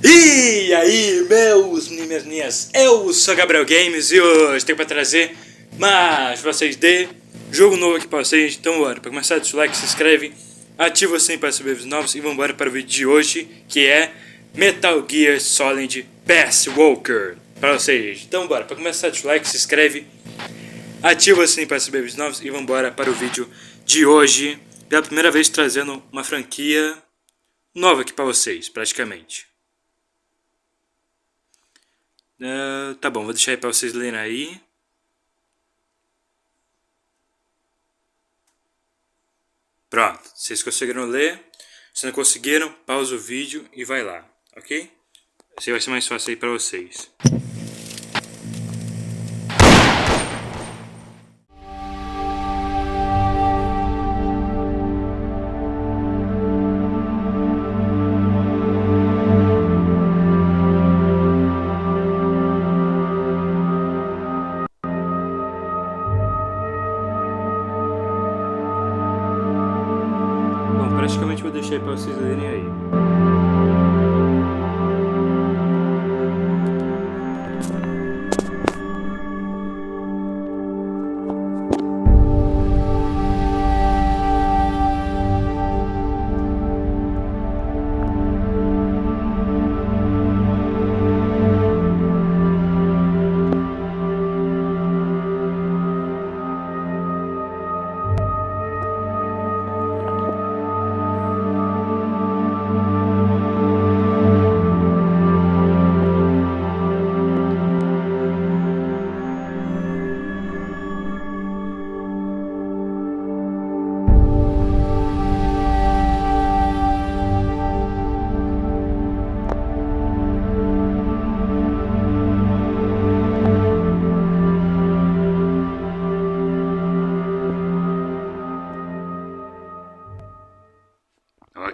E aí, meus minhas ninhas, eu sou Gabriel Games e hoje tenho pra trazer mais pra vocês de jogo novo aqui pra vocês. Então bora, pra começar, deixa o like, se inscreve, ativa o sininho para saber vídeos novos e vambora para o vídeo de hoje, que é Metal Gear Solid Perce Wolke pra vocês. Então bora, pra começar, deixa o like, se inscreve, ativa o sininho para saber vídeos novos e vambora para o vídeo de hoje. Pela primeira vez trazendo uma franquia nova aqui pra vocês, praticamente. Tá bom, vou deixar aí pra vocês lerem aí. Pronto, vocês conseguiram ler? Se não conseguiram, pausa o vídeo e vai lá, ok? Assim vai ser mais fácil aí pra vocês. Praticamente vou deixar aí pra vocês lerem aí.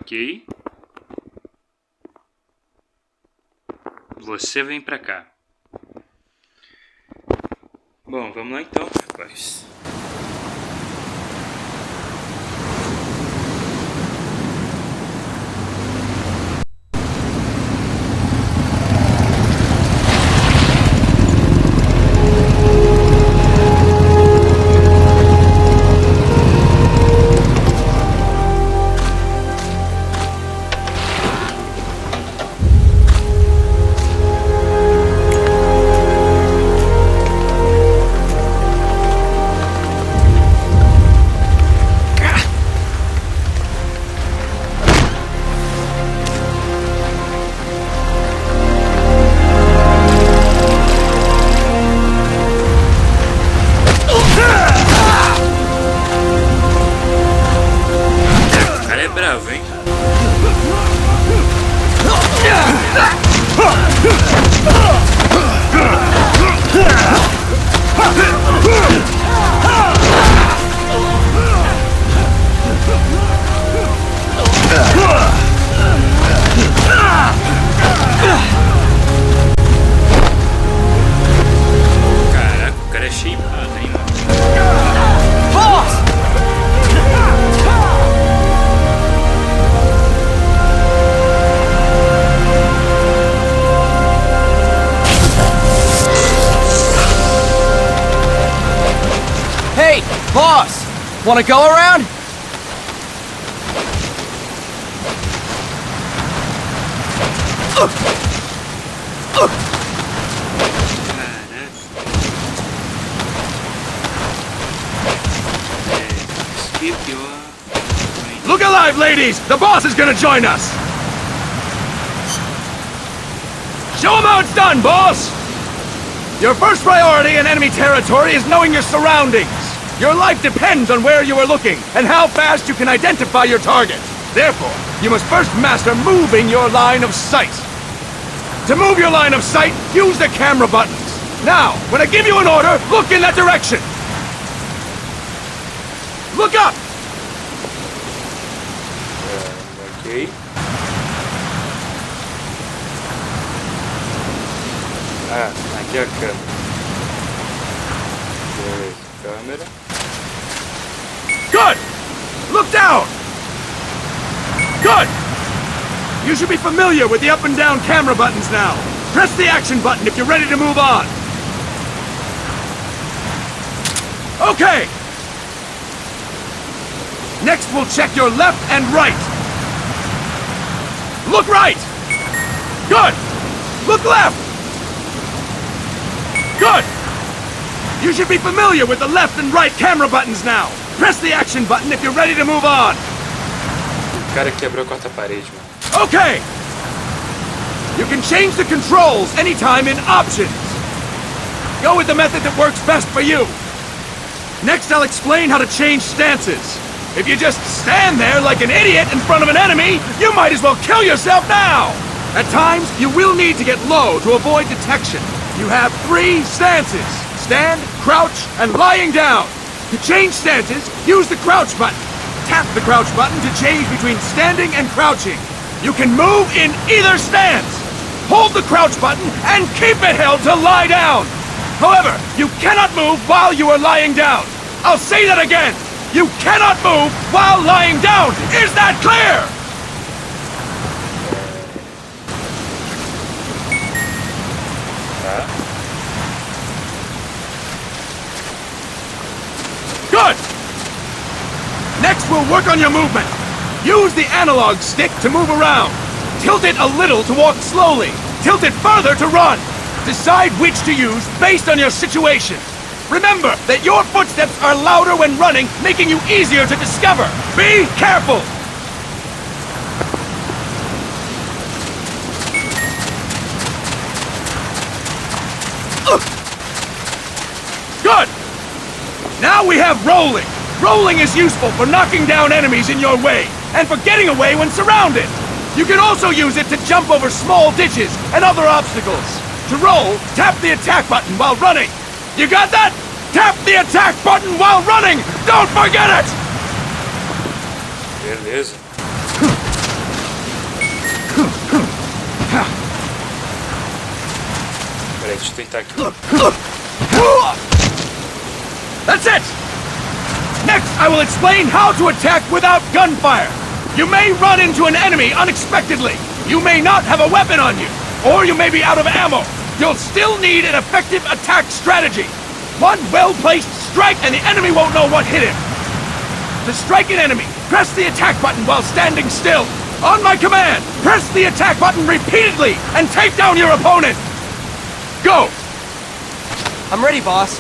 Ok. Você vem pra cá. Bom, vamos lá então, rapaz. Bravo, hein? Caraca, o cara é shapeado, hein, mano? Hey, boss! Wanna go around? Look alive, ladies! The boss is gonna join us! Show him how it's done, boss! Your first priority in enemy territory is knowing your surroundings. Your life depends on where you are looking and how fast you can identify your target. Therefore, you must first master moving your line of sight. To move your line of sight, use the camera buttons. Now, when I give you an order, look in that direction. Look up! Ok. E a câmera? Beleza, câmera. Good! Look down! Good! You should be familiar with the up and down camera buttons now. Press the action button if you're ready to move on. Okay! Next we'll check your left and right. Look right! Good! Look left! Good! You should be familiar with the left and right camera buttons now. Press the action button if you're ready to move on. O cara quebrou a quarta parede, mano. Okay! You can change the controls anytime in Options. Go with the method that works best for you. Next, I'll explain how to change stances. If you just stand there like an idiot in front of an enemy, you might as well kill yourself now! At times, you will need to get low to avoid detection. You have 3 stances: stand, crouch, and lying down. To change stances, use the crouch button. Tap the crouch button to change between standing and crouching. You can move in either stance. Hold the crouch button and keep it held to lie down. However, you cannot move while you are lying down. I'll say that again. You cannot move while lying down. Is that clear? Good! Next, we'll work on your movement. Use the analog stick to move around. Tilt it a little to walk slowly. Tilt it further to run. Decide which to use based on your situation. Remember that your footsteps are louder when running, making you easier to discover. Be careful! Good! Now we have rolling. Rolling is useful for knocking down enemies in your way, and for getting away when surrounded. You can also use it to jump over small ditches and other obstacles. To roll, tap the attack button while running. You got that? Tap the attack button while running! Don't forget it! Beleza. Peraí, deixa eu tentar aqui. That's it! Next, I will explain how to attack without gunfire. You may run into an enemy unexpectedly. You may not have a weapon on you, or you may be out of ammo. You'll still need an effective attack strategy. One well-placed strike and the enemy won't know what hit him. To strike an enemy, press the attack button while standing still. On my command, press the attack button repeatedly and take down your opponent. Go! I'm ready, boss.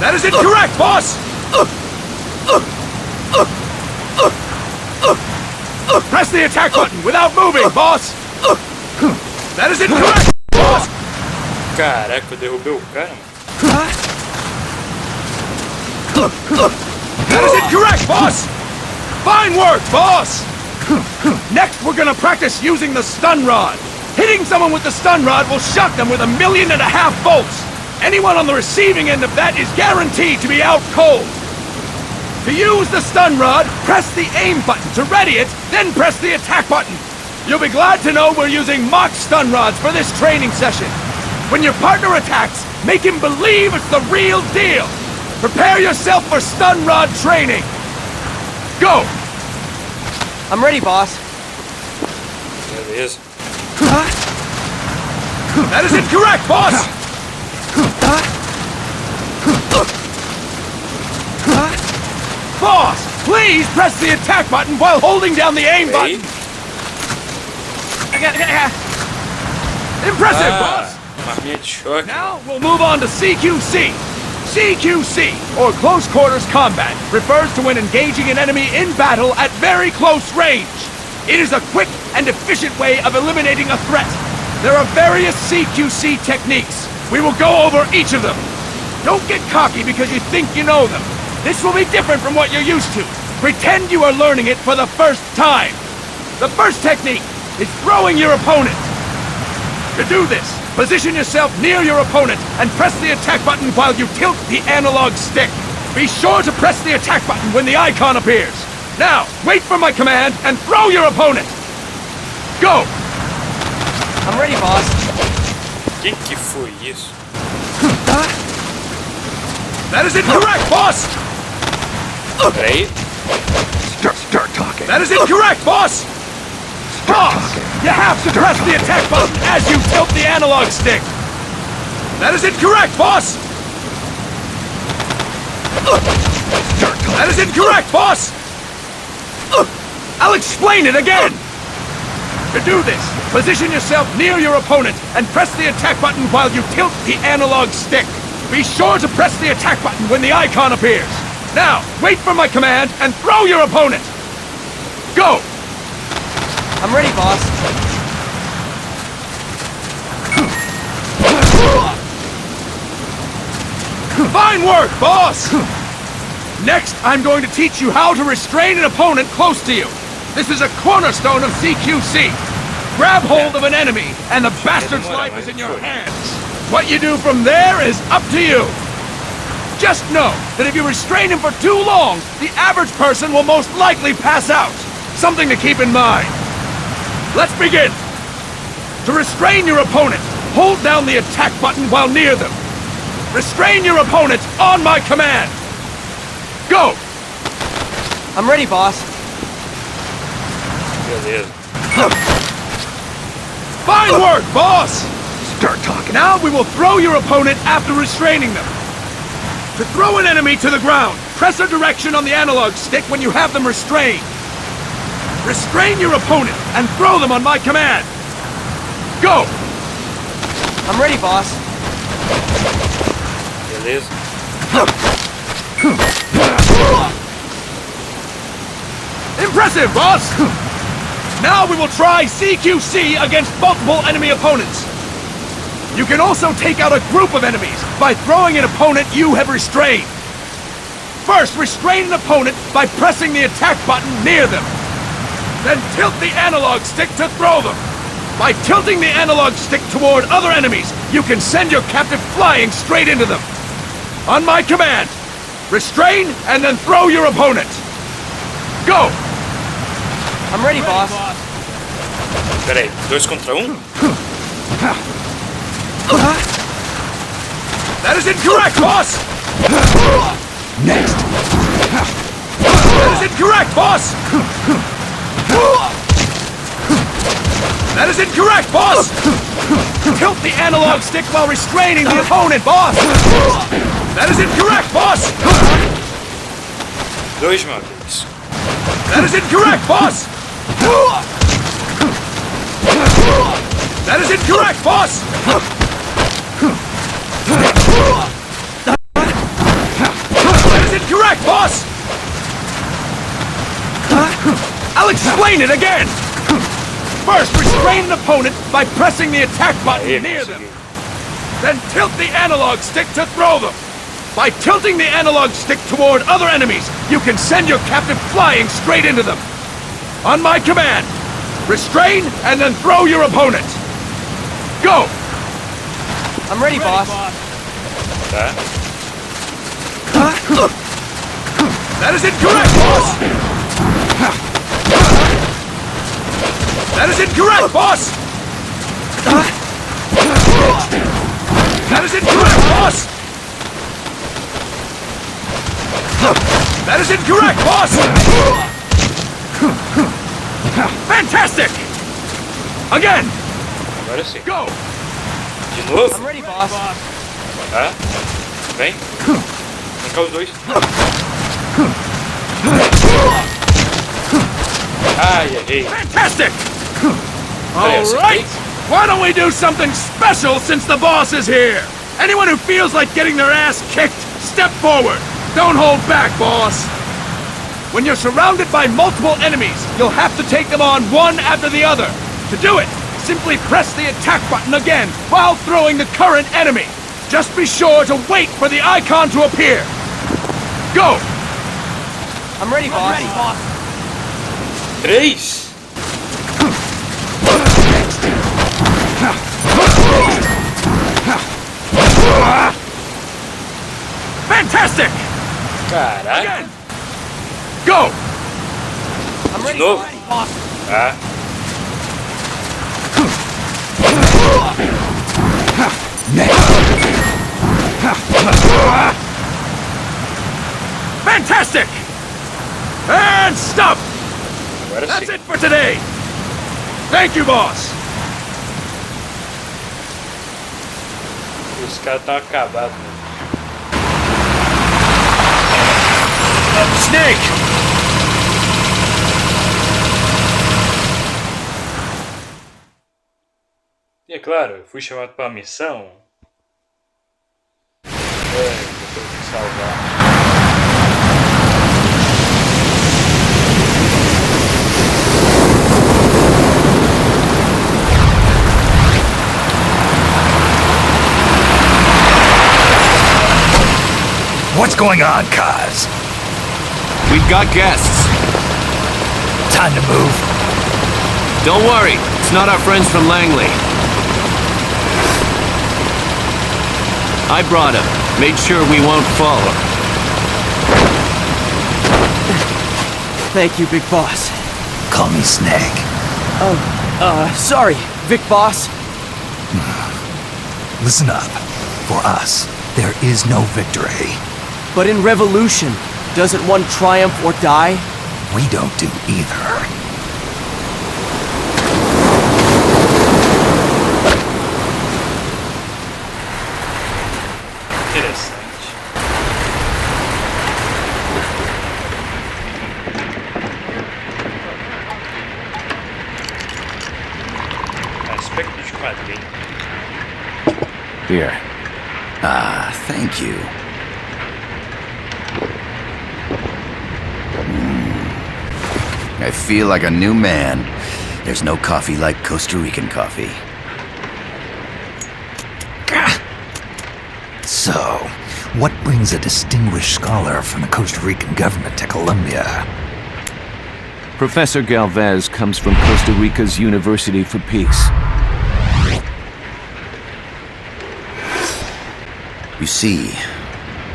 That is incorrect, boss! Press the attack button without moving, boss! That is incorrect, boss! Caraca, eu derrubei o cara, mano. That is incorrect, boss! Fine work, boss! Next, we're gonna practice using the stun rod. Hitting someone with the stun rod will shock them with 1.5 million volts. Anyone on the receiving end of that is guaranteed to be out cold. To use the stun rod, press the aim button to ready it, then press the attack button. You'll be glad to know we're using mock stun rods for this training session. When your partner attacks, make him believe it's the real deal. Prepare yourself for stun rod training. Go! I'm ready, boss. Beleza. That is incorrect, boss! Boss, please press the attack button while holding down the aim button. Impressive, boss! Arminha de choque. Now we'll move on to CQC. CQC, or Close Quarters Combat, refers to when engaging an enemy in battle at very close range. It is a quick and efficient way of eliminating a threat. There are various CQC techniques. We will go over each of them. Don't get cocky because you think you know them. This will be different from what you're used to. Pretend you are learning it for the first time. The first technique is throwing your opponent. To do this, position yourself near your opponent and press the attack button while you tilt the analog stick. Be sure to press the attack button when the icon appears. Now, wait for my command and throw your opponent. Go! I'm ready, boss. Que foi isso? That is incorrect, boss! Peraí. Start talking. That is incorrect, boss! Boss! You have to press the attack button as you tilt the analog stick! That is incorrect, boss! That is incorrect, boss! I'll explain it again! To do this, position yourself near your opponent and press the attack button while you tilt the analog stick. Be sure to press the attack button when the icon appears. Now, wait for my command and throw your opponent! Go! I'm ready, boss. Fine work, boss! Next, I'm going to teach you how to restrain an opponent close to you. This is a cornerstone of CQC. Grab hold of an enemy, and the bastard's life is in your hands. What you do from there is up to you. Just know that if you restrain him for too long, the average person will most likely pass out. Something to keep in mind. Let's begin. To restrain your opponent, hold down the attack button while near them. Restrain your opponent on my command. Go! I'm ready, boss. Beleza. Fine work, boss! Start talking. Now we will throw your opponent after restraining them. To throw an enemy to the ground, press a direction on the analog stick when you have them restrained. Restrain your opponent and throw them on my command. Go! I'm ready, boss. Beleza. Impressive, boss! Now we will try CQC against multiple enemy opponents. You can also take out a group of enemies by throwing an opponent you have restrained. First, restrain an opponent by pressing the attack button near them. Then tilt the analog stick to throw them. By tilting the analog stick toward other enemies, you can send your captive flying straight into them. On my command, restrain and then throw your opponent. Go! I'm ready, boss. Peraí, 2 contra 1? That is incorrect, boss! Next. That is incorrect, boss! That is incorrect, boss! Tilt the analog stick while restraining the opponent, boss! That is incorrect, boss! 2 móveis. That is incorrect, boss! That is incorrect, boss! That is incorrect, boss! I'll explain it again! First, restrain an opponent by pressing the attack button near them. Then tilt the analog stick to throw them. By tilting the analog stick toward other enemies, you can send your captive flying straight into them. On my command, restrain and then throw your opponent. Go! I'm ready, boss. Tá? That is incorrect, boss! That is incorrect, boss! That is incorrect, boss! That is incorrect, boss! Fantastic! Again! Agora sim. Go! De novo? I'm ready, boss. Tá? Vem. Vem os 2. Ai, errei. Fantastic! All right! Why don't we do something special since the boss is here? Anyone who feels like getting their ass kicked, step forward. Don't hold back, boss. When you're surrounded by multiple enemies, you'll have to take them on one after the other. To do it, simply press the attack button again while throwing the current enemy. Just be sure to wait for the icon to appear. Go! I'm ready, boss. 3. Fantastic! Caraca. Again! Go! I'm De ready, novo? boss. Tá? Fantastic! And stop! Agora That's sim. it for today! Thank you, boss! Os caras estão acabados, né? Snake! E é claro, eu fui chamado para a missão. Eu tenho que salvar. What's going on, Kaz? We've got guests. Time to move. Don't worry, it's not our friends from Langley. I brought him. Made sure we won't fall. Thank you, Big Boss. Call me Snake. Sorry, Vic Boss. Listen up. For us, there is no victory. But in Revolution, doesn't one triumph or die? We don't do either. Interessante. Aspecto de quadrinho. Here. Ah, thank you. I feel like a new man. There's no coffee like Costa Rican coffee. So, what brings a distinguished scholar from the Costa Rican government to Colombia? Professor Galvez comes from Costa Rica's University for Peace. You see,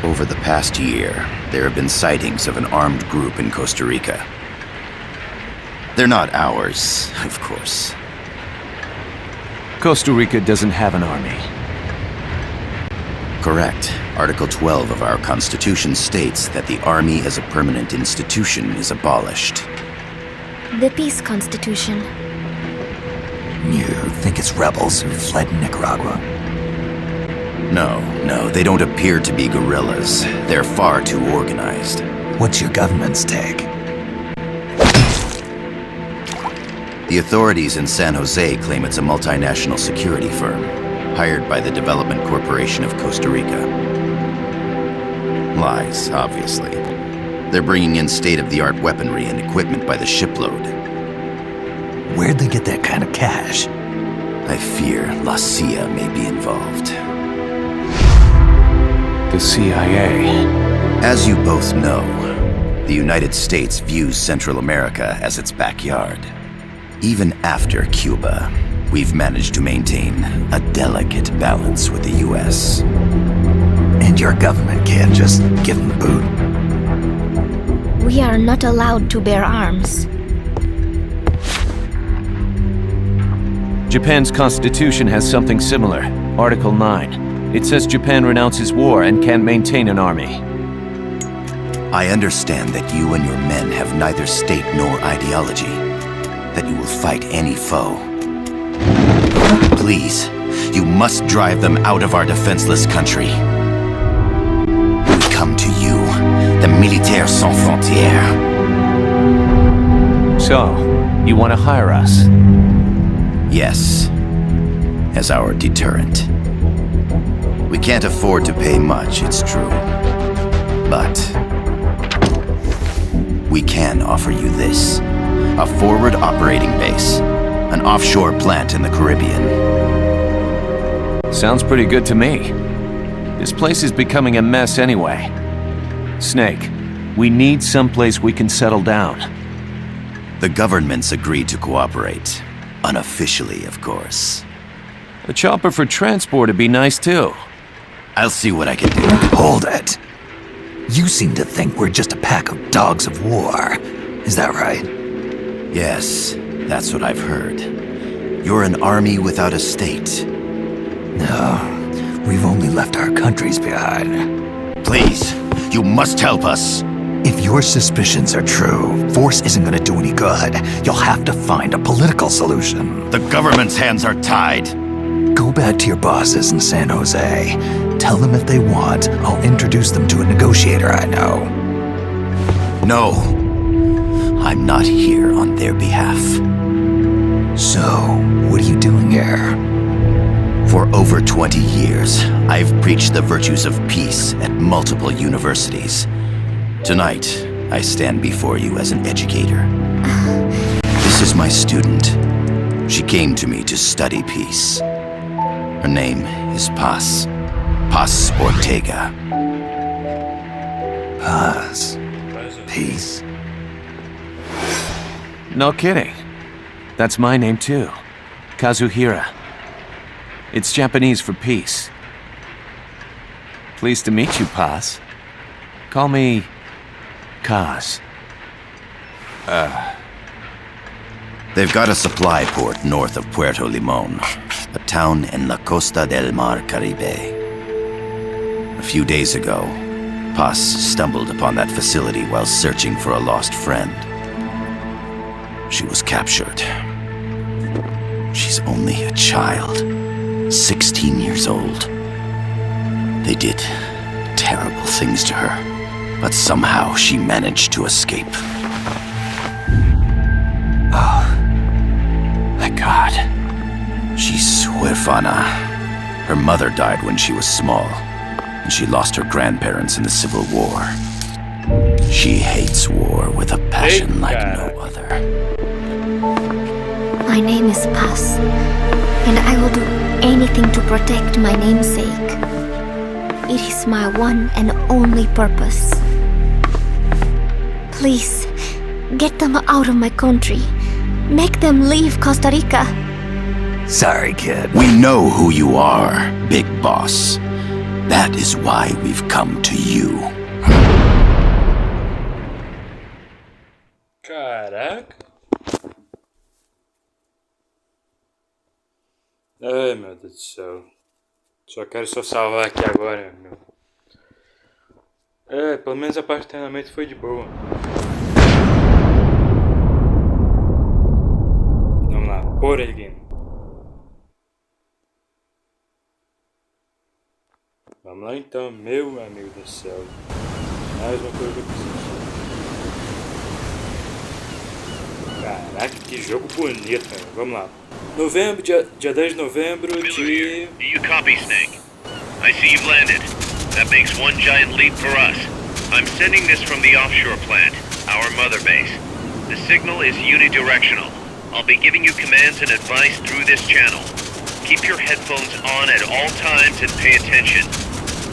over the past year, there have been sightings of an armed group in Costa Rica. They're not ours, of course. Costa Rica doesn't have an army. Correct. Article 12 of our Constitution states that the Army as a permanent institution is abolished. The Peace Constitution. You think it's rebels who fled Nicaragua? No, they don't appear to be guerrillas. They're far too organized. What's your government's take? The authorities in San Jose claim it's a multinational security firm, hired by the Development Corporation of Costa Rica. Lies, obviously. They're bringing in state-of-the-art weaponry and equipment by the shipload. Where'd they get that kind of cash? I fear La CIA may be involved. The CIA. As you both know, the United States views Central America as its backyard. Even after Cuba, we've managed to maintain a delicate balance with the US. And your government can't just give them the boot? We are not allowed to bear arms. Japan's constitution has something similar. Article 9. It says Japan renounces war and can't maintain an army. I understand that you and your men have neither state nor ideology. That you will fight any foe. Please, you must drive them out of our defenseless country. We come to you, the Militaires Sans Frontières. So, you want to hire us? Yes, as our deterrent. We can't afford to pay much, it's true. But we can offer you this. A forward operating base. An offshore plant in the Caribbean. Sounds pretty good to me. This place is becoming a mess anyway. Snake, we need someplace we can settle down. The government's agreed to cooperate. Unofficially, of course. A chopper for transport would be nice too. I'll see what I can do. Hold it. You seem to think we're just a pack of dogs of war. Is that right? Yes, that's what I've heard. You're an army without a state. No, we've only left our countries behind. Please, you must help us. If your suspicions are true, force isn't gonna do any good. You'll have to find a political solution. The government's hands are tied. Go back to your bosses in San Jose. Tell them if they want, I'll introduce them to a negotiator I know. No, I'm not here on their behalf. So, what are you doing here? For over 20 years, I've preached the virtues of peace at multiple universities. Tonight, I stand before you as an educator. This is my student. She came to me to study peace. Her name is Paz. Paz Ortega. Paz. Peace. No kidding. That's my name too. Kazuhira. It's Japanese for peace. Pleased to meet you, Paz. Call me Kaz. They've got a supply port north of Puerto Limon, a town in La Costa del Mar Caribe. A few days ago, Paz stumbled upon that facility while searching for a lost friend. She was captured. She's only a child, 16 years old. They did terrible things to her, but somehow she managed to escape. Oh, thank God. She's huérfana. Her mother died when she was small, and she lost her grandparents in the Civil War. She hates war with a passion like no other. My name is Paz, and I will do anything to protect my namesake. It is my one and only purpose. Please, get them out of my country. Make them leave Costa Rica. Sorry, kid. We know who you are, Big Boss. That is why we've come to you. Caraca. Ai, meu Deus do céu. Quero salvar aqui agora, meu. Pelo menos a parte de treinamento foi de boa. Vamos lá, por ele. Vamos lá então, meu amigo do céu. Mais uma coisa que eu preciso. Caraca, que jogo bonito, cara. Vamos lá. Novembro, dia 10 de novembro de... Do you copy, Snake? I see you've landed. That makes one giant leap for us. I'm sending this from the offshore plant, our mother base. The signal is unidirectional. I'll be giving you commands and advice through this channel. Keep your headphones on at all times and pay attention.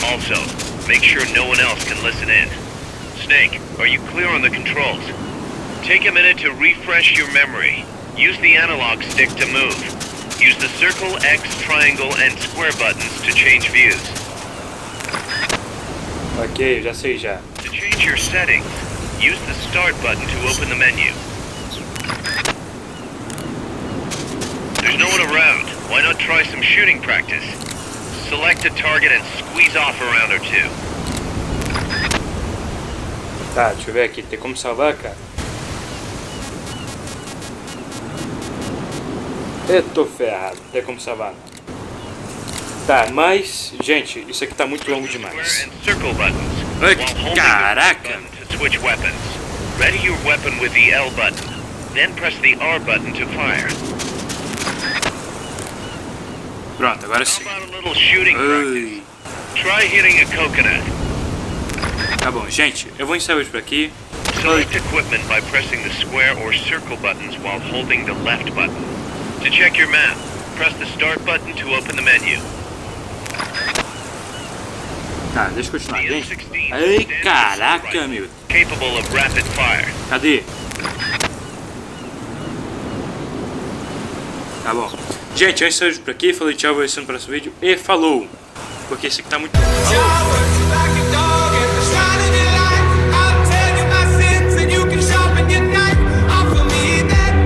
Also, make sure no one else can listen in. Snake, are you clear on the controls? Take a minute to refresh your memory. Use the analog stick to move. Use the circle, X, triangle, and square buttons to change views. Ok, já sei já. To change your settings, use the start button to open the menu. There's no one around. Why not try some shooting practice? Select a target and squeeze off a round or two. Tá, deixa eu ver aqui. Tem como salvar, cara? Eu tô ferrado. Não tem como salvar. Tá, mas... Gente, isso aqui tá muito longo demais. Ai, caraca! Switch weapons. Ready your weapon with the L button. Then press the R button to fire. Pronto, agora sim. How about a little shooting practice? Try hitting a coconut. Tá bom, gente, eu vou encerrar hoje por aqui. Select equipment by pressing the square or circle buttons while holding the left button. To check your map, press the start button to open the menu. Tá, deixa eu continuar, gente. Ai, caraca, meu. Capable of rapid fire. Cadê? Tá bom. Gente, eu encerro hoje por aqui. Falei tchau, vou ver no próximo vídeo. E falou! Porque esse aqui tá muito bom. Falou!